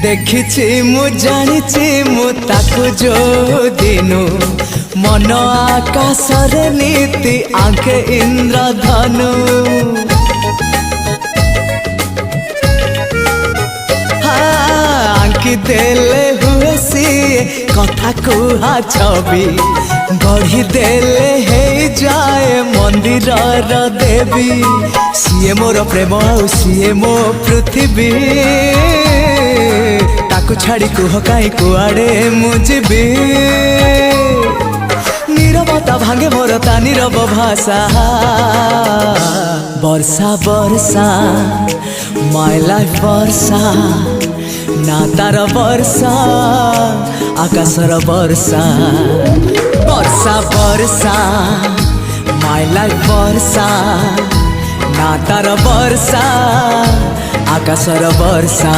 देखिछि मु जानिछि मु ताकु जो दिनु मन आकाश रे नीति आंखे इंद्रधनु आंकी देले हुए सी कथा कुहा छवि गढ़ी देले हे जाए मंदिर देवी सीए मोर प्रेम सीए मो पृथ्वी ताकू छाड़ी कुह कहीं कुआड़े मुझबी नीरवता भांगे मोर ता नीरव भाषा वर्षा वर्षा माय लाइफ वर्षा ना तार वर्षा आकाशर वर्षा वर्षा वर्षा माय लाइफ वर्षा ना तार वर्षा आकाशर वर्षा।